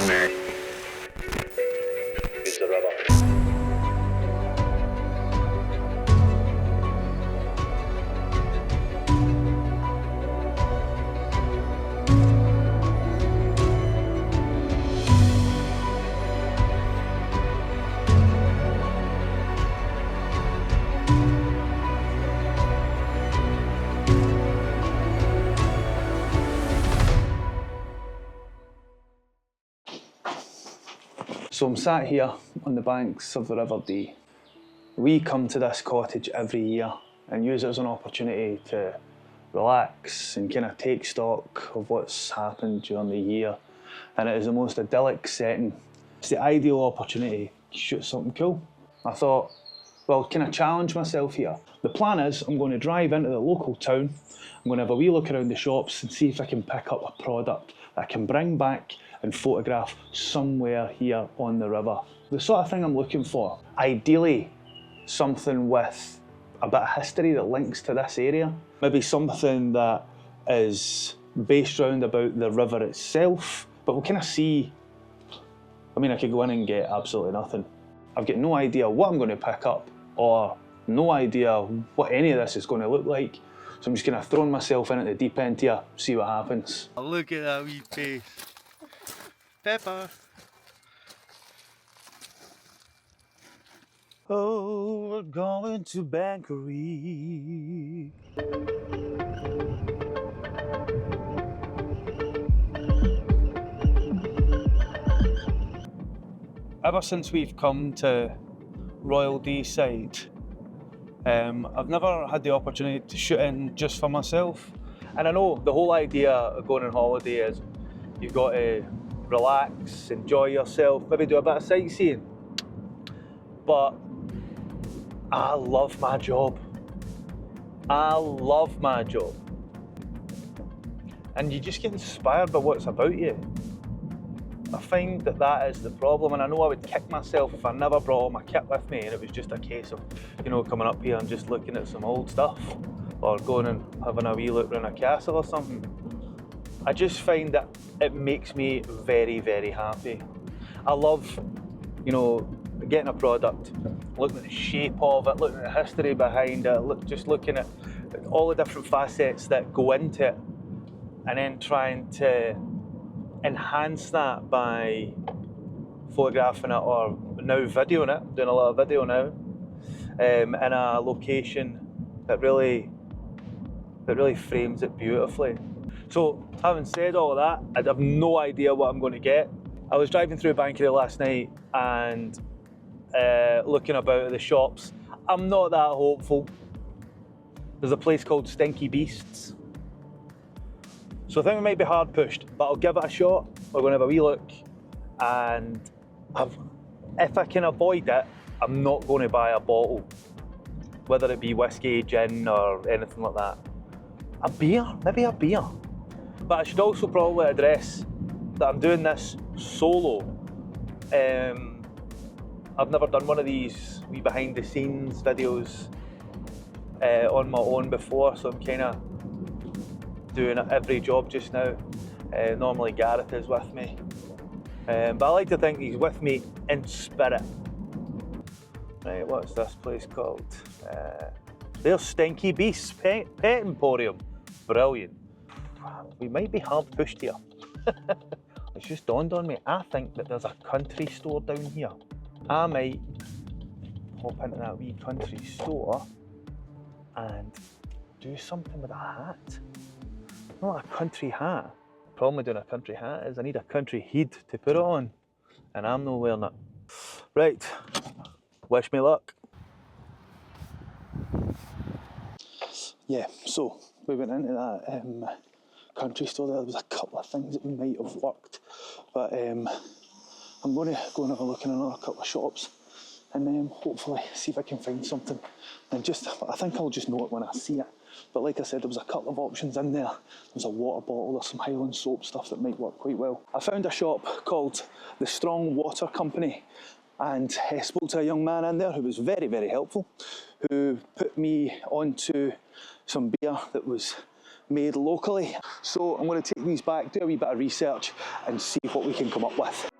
Use the rubber. So I'm sat here on the banks of the River Dee. We come to this cottage every year and use it as an opportunity to relax and kind of take stock of what's happened during the year. And it is the most idyllic setting. It's the ideal opportunity to shoot something cool. I thought, well, can I challenge myself here? The plan is I'm going to drive into the local town, I'm going to have a wee look around the shops and see if I can pick up a product that I can bring back and photograph somewhere here on the river. The sort of thing I'm looking for, ideally something with a bit of history that links to this area. Maybe something that is based round about the river itself, but we'll kind of see. I mean, I could go in and get absolutely nothing. I've got no idea what I'm going to pick up or no idea what any of this is going to look like. So I'm just kind of throwing myself in at the deep end here, see what happens. Oh, look at that wee face. Pepper. Oh, we're going to Bankery. Ever since we've come to Royal Deeside, I've never had the opportunity to shoot in just for myself. And I know the whole idea of going on holiday is you've got to relax, enjoy yourself, maybe do a bit of sightseeing. But I love my job. I love my job. And you just get inspired by what's about you. I find that that is the problem, and I know I would kick myself if I never brought all my kit with me and it was just a case of, you know, coming up here and just looking at some old stuff or going and having a wee look around a castle or something. I just find that it makes me very, very happy. I love, you know, getting a product, looking at the shape of it, looking at the history behind it, just looking at all the different facets that go into it, and then trying to enhance that by photographing it or now videoing it, doing a lot of video now, in a location that really frames it beautifully. So, having said all of that, I have no idea what I'm going to get. I was driving through Bankery last night and looking about at the shops. I'm not that hopeful. There's a place called Stinky Beasts. So I think we might be hard pushed, but I'll give it a shot. We're going to have a wee look, and if I can avoid it, I'm not going to buy a bottle, whether it be whiskey, gin, or anything like that. A beer, maybe a beer. But I should also probably address that I'm doing this solo. I've never done one of these wee behind the scenes videos on my own before, so I'm kind of doing every job just now. Normally Gareth is with me, but I like to think he's with me in spirit. Right, what's this place called? There's Stinky Beasts Pet Emporium. Brilliant. We might be hard pushed here. It's just dawned on me, I think that there's a country store down here. I might pop into that wee country store and do something with a hat. Not a country hat. The problem with doing a country hat is I need a country head to put it on, and I'm not wearing it. Right, wish me luck. Yeah, so we went into that country store there. There was a couple of things that might have worked, but I'm going to go and have a look in another couple of shops and then hopefully see if I can find something. And I think I'll just know it when I see it. But like I said, there was a couple of options in there. There's a water bottle, there's some Highland soap stuff that might work quite well. I found a shop called the Strong Water Company, and I spoke to a young man in there who was very, very helpful, who put me onto some beer that was made locally. So I'm going to take these back, do a wee bit of research and see what we can come up with.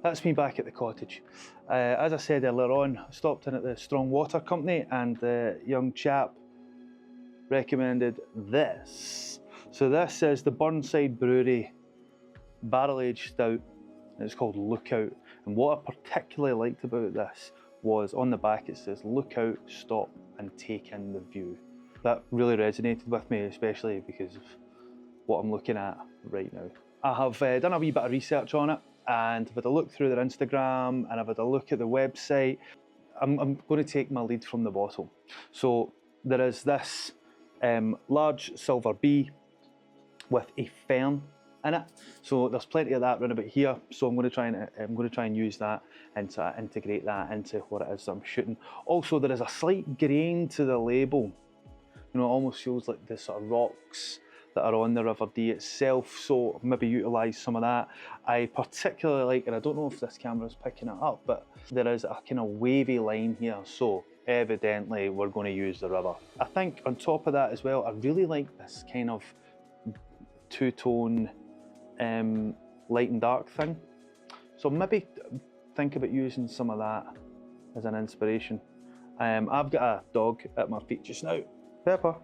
that's me back at the cottage. As I said earlier on, I stopped in at the Strong Water Company and the young chap recommended this. So this is the Burnside Brewery barrel aged stout, and it's called Lookout. And what I particularly liked about this was on the back it says look out, stop and take in the view. That really resonated with me, especially because of what I'm looking at right now. I have done a wee bit of research on it, and I've had a look through their Instagram and I've had a look at the website. I'm going to take my lead from the bottle. So there is this large silver bee with a fern in it. So there's plenty of that round about here. So I'm going to try and use that and to integrate that into what it is that I'm shooting. Also, there is a slight grain to the label. You know, it almost feels like the sort of rocks that are on the River Dee itself. So maybe utilise some of that. I particularly like, and I don't know if this camera is picking it up, but there is a kind of wavy line here. So evidently we're going to use the river. I think on top of that as well, I really like this kind of two-tone light and dark thing. So maybe think about using some of that as an inspiration. I've got a dog at my feet just now. Pepper.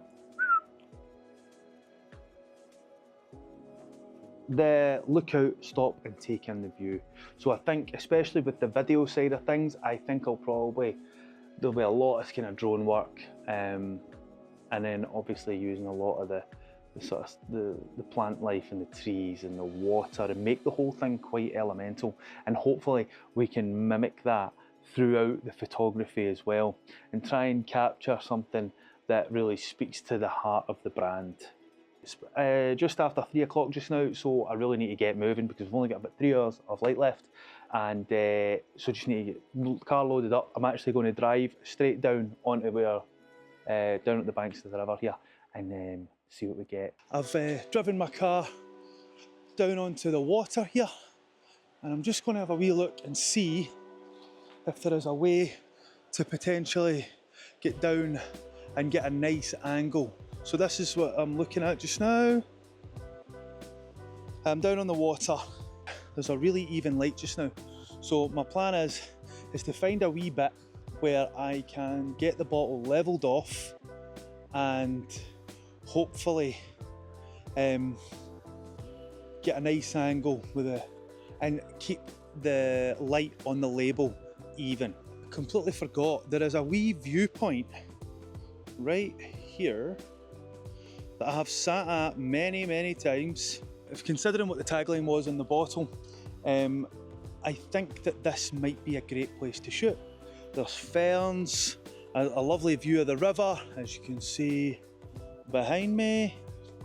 The look out, stop and take in the view. So I think, especially with the video side of things, I think there'll be a lot of kind of drone work, and then obviously using a lot of the plant life and the trees and the water and make the whole thing quite elemental. And hopefully we can mimic that throughout the photography as well and try and capture something that really speaks to the heart of the brand. It's just after 3 o'clock just now, so I really need to get moving because we've only got about 3 hours of light left, and so just need to get the car loaded up. I'm actually going to drive straight down onto where, down at the banks of the river here, and see what we get. I've driven my car down onto the water here, and I'm just going to have a wee look and see if there is a way to potentially get down and get a nice angle. So this is what I'm looking at just now. I'm down on the water. There's a really even light just now. So my plan is to find a wee bit where I can get the bottle levelled off and hopefully get a nice angle with and keep the light on the label even. Completely forgot, there is a wee viewpoint right here that I have sat at many times. If considering what the tagline was on the bottle, I think that this might be a great place to shoot. There's ferns, a lovely view of the river, as you can see behind me.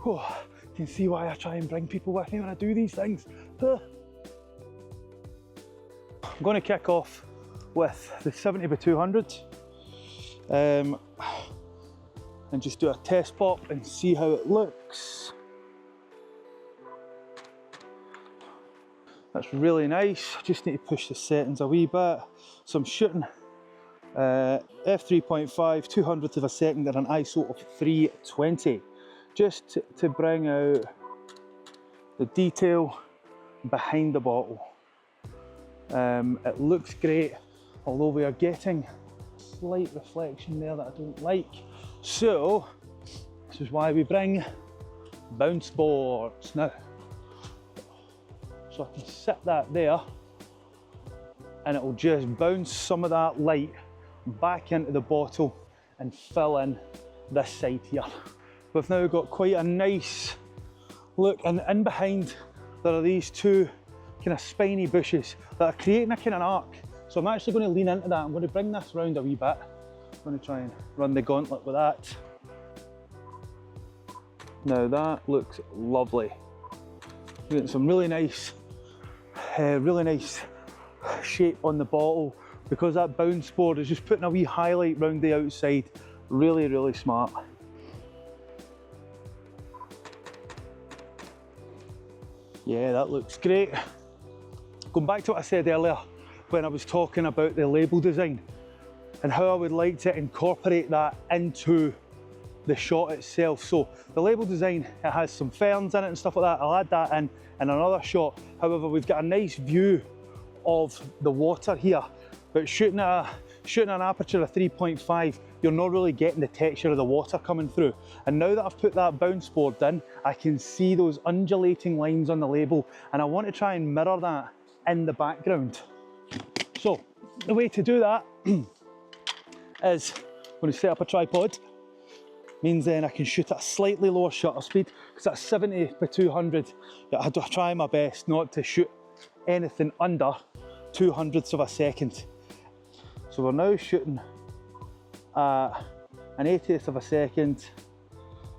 Oh, you can see why I try and bring people with me when I do these things. I'm going to kick off with the 70x200 and just do a test pop and see how it looks. That's really nice. Just need to push the settings a wee bit. So I'm shooting f3.5, 200th of a second at an ISO of 320, just to bring out the detail behind the bottle. It looks great, although we are getting slight reflection there that I don't like. So this is why we bring bounce boards now. So I can sit that there and it will just bounce some of that light back into the bottle and fill in this side here. We've now got quite a nice look, and in behind there are these two kind of spiny bushes that are creating a kind of arc. So I'm actually going to lean into that. I'm going to bring this round a wee bit. I'm going to try and run the gauntlet with that. Now that looks lovely. We're getting some really nice shape on the bottle because that bounce board is just putting a wee highlight round the outside. Really smart. Yeah, that looks great. Going back to what I said earlier when I was talking about the label design and how I would like to incorporate that into the shot itself. So the label design, it has some ferns in it and stuff like that. I'll add that in another shot. However, we've got a nice view of the water here, but shooting an aperture of 3.5, you're not really getting the texture of the water coming through. And now that I've put that bounce board in, I can see those undulating lines on the label, and I want to try and mirror that in the background. So the way to do that is I'm going to set up a tripod. Means then I can shoot at a slightly lower shutter speed, because at 70 by 200, I try my best not to shoot anything under 200ths of a second. So we're now shooting at an 80th of a second.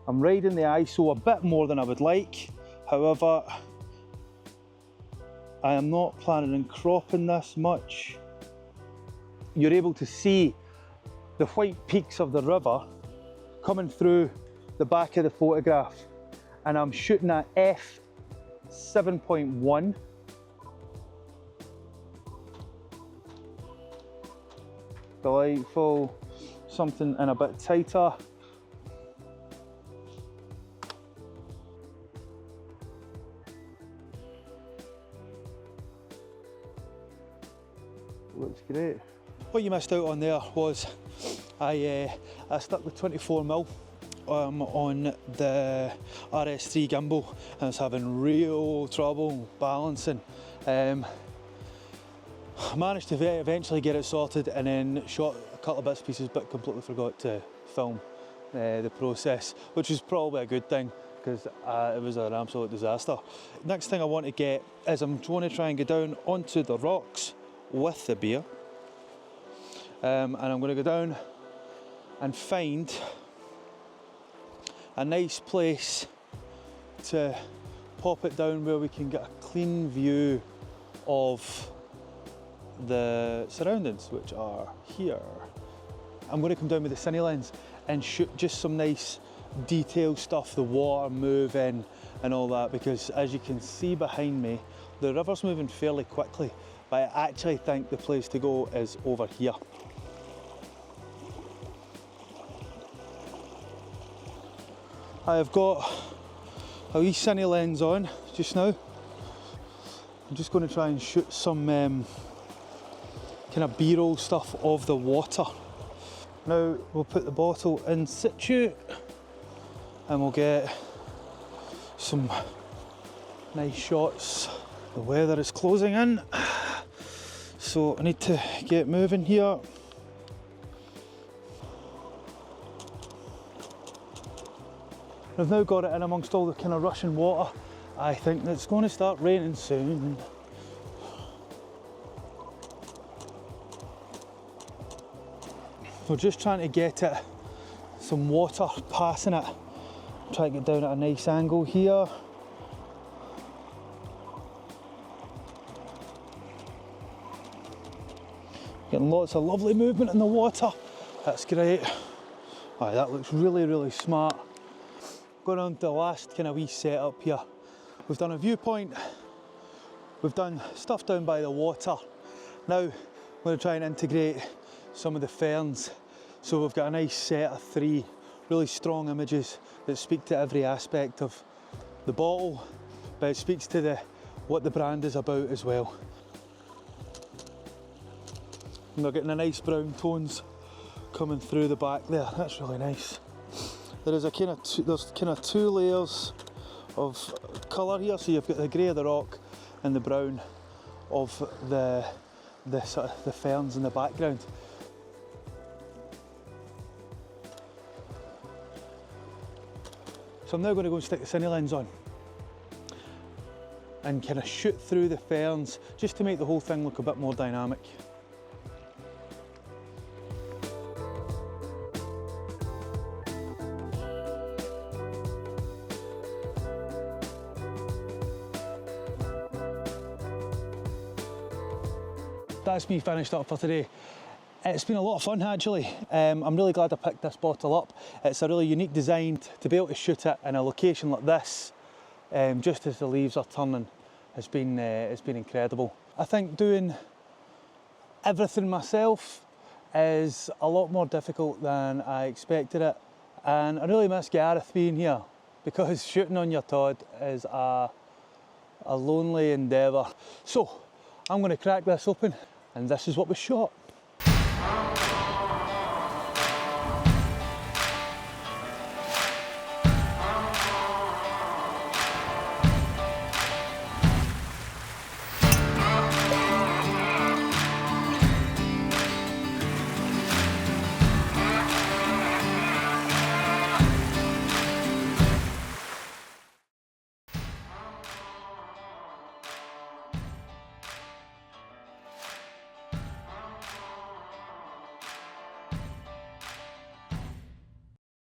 I'm riding the ISO a bit more than I would like. However, I am not planning on cropping this much. You're able to see the white peaks of the river coming through the back of the photograph, and I'm shooting at f7.1. Delightful, something in a bit tighter. Looks great. What you missed out on there was I stuck with 24mm on the RS3 gimbal, and I was having real trouble balancing. I managed to eventually get it sorted, and then shot a couple of bits and pieces, but completely forgot to film the process, which is probably a good thing, because it was an absolute disaster. Next thing I want to get is I'm going to try and go down onto the rocks with the beer, and I'm going to go down and find a nice place to pop it down where we can get a clean view of the surroundings, which are here. I'm going to come down with the cine lens and shoot just some nice detailed stuff, the water moving and all that, because as you can see behind me, the river's moving fairly quickly, but I actually think the place to go is over here. I've got a wee cine lens on just now. I'm just going to try and shoot some kind of B-roll stuff of the water. Now we'll put the bottle in situ and we'll get some nice shots. The weather is closing in, so I need to get moving here. I've now got it in amongst all the kind of rushing water. I think it's going to start raining soon. We're just trying to get it, some water passing it. Try to get down at a nice angle here. Getting lots of lovely movement in the water. That's great. Aye, that looks really, really smart. Going on to the last kind of wee setup here. We've done a viewpoint, we've done stuff down by the water. Now I'm going to try and integrate some of the ferns. So we've got a nice set of 3 really strong images that speak to every aspect of the bottle, but it speaks to what the brand is about as well. And they're getting a nice brown tones coming through the back there. That's really nice. There's kind of 2 layers of colour here. So you've got the grey of the rock and the brown of the sort of the ferns in the background. So I'm now going to go and stick the cine lens on and kind of shoot through the ferns just to make the whole thing look a bit more dynamic. That's me finished up for today. It's been a lot of fun actually. I'm really glad I picked this bottle up. It's a really unique design. To be able to shoot it in a location like this, just as the leaves are turning, it's been incredible. I think doing everything myself is a lot more difficult than I expected it, and I really miss Gareth being here, because shooting on your Todd is a lonely endeavour. So I'm going to crack this open, and this is what we shot.